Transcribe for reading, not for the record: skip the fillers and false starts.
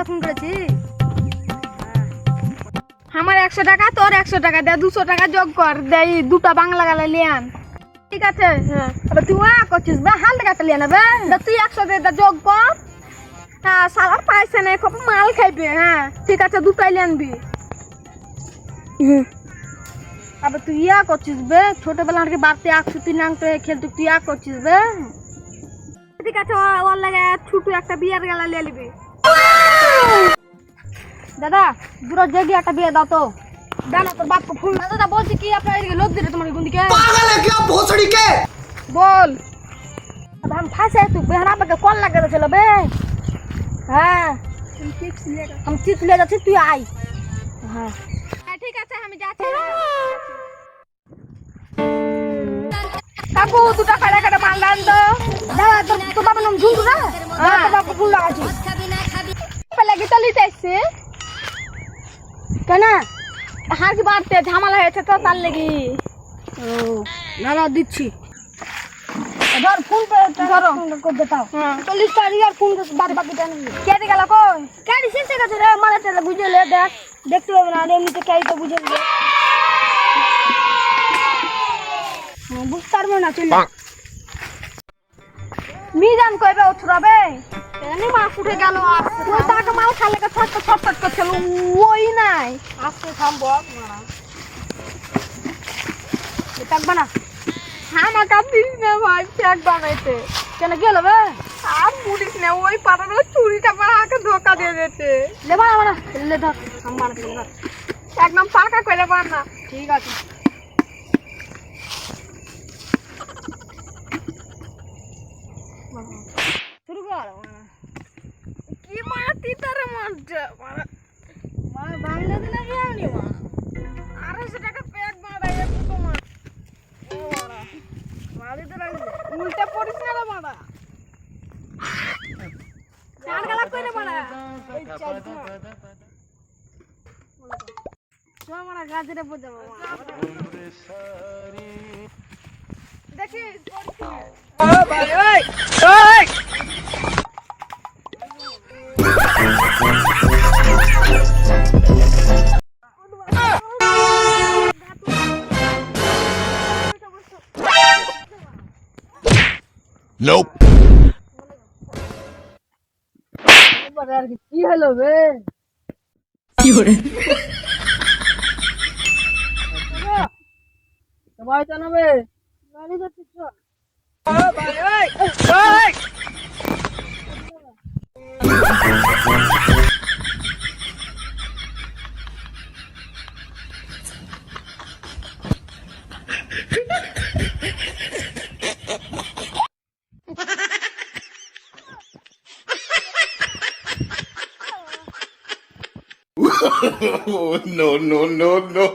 Phone করেছি। আমার 100 টাকা, তোর 100 টাকা দে, 200 টাকা যোগ কর, দেই দুটা বাংলা গালা লিয়ান। ঠিক আছে? হ্যাঁ। তবে তুই করছিস বে, হাল টাকা লিয়ে নেবে, তুই 100 দে যোগ কর। হ্যাঁ, সালার পাইছে না, খুব মাল খাইবে। হ্যাঁ ঠিক আছে, দুটাই লিয়ে আনবি। আবার তুই করছিস বে, ছোটবেলা আর কি বাড়তে 103 আংতে খেলতে তুই করছিস বে। ঠিক আছে, ওর লাগে ছোট একটা বিয়ের গালা লিয়ে নিবি। দাদা দুটো জেগি একটা বিয়ে দাও তো। দাও তোর বাপকে ফোন। দাদা বলছি কি, আপনার এদিকে লোক দিলে তোমার কোন দিকে? পাগল है क्या भोसड़ी के? বল। अब हम फंसे तू बेहरा पे कॉल लगा दे चलो बे। हां हम चिप्स ले जाते, তুই আই। হ্যাঁ ঠিক আছে, আমি যাচ্ছি। কাকু দুটো কাটা কাটা মাল দাও তো। দাদা তোর বাবার নাম ঝুন্টু না? হ্যাঁ তোর বাপকে ফোন লাগাচ্ছি। লাগে তো লিতে আসছে কেন? হাঁস বাড়তে ঝামেলা হয়েছে তো, তার লেগে। ও না না দিচ্ছি, ধর ফোন পে ধরো করে দাও। 40 টাকা আর ফোন বাদ বাকিটা নেই। কেটে গেল কই? কেটে শেষ হয়ে গেছে রে, মারা তেলে বুঝলে দেখ, দেখতে হবে না এমনিতে কেই তো বুঝে নিবে। বুঝতে পারবো না, চল মিজান কইবে উঠরাবে। এনে মা ফুটে গেল, আর ওই টাকা মাল খালে কা ছট ছট করছিল, ওই নাই আজকে থামবো মারা টাকবা না। আমার কাপ দিস না ভাই, টাক বানাইতে কেন গেল বে? আর মুড়িস না, ওই পাড়ার চুরিটা পাড়াকে ধোকা দিয়ে দিতে। লে বানা বানা, লে ধর হাম বানাতে ধর, একদম পাকা করে বানা। ঠিক আছে শুরু কর। কি মারা তিতারে মারছে মারা, মারা বাংলা দিলে কি আনি মা 250 টাকা প্যাক মারা একটু মার। ও মারা মারিতে লাগছে, উল্টা পড়িস না রে মারা, চার গালা কইরে মারা। এই চার চল মারা গাজরে পজাবো দেখি ও ভাই। ওই ওই Nope. কি হলো বে? কি করে? সবাই জানাবে গাড়ি যাচ্ছে চল। ও ভাই ওই ওই Oh, no, no, no, no.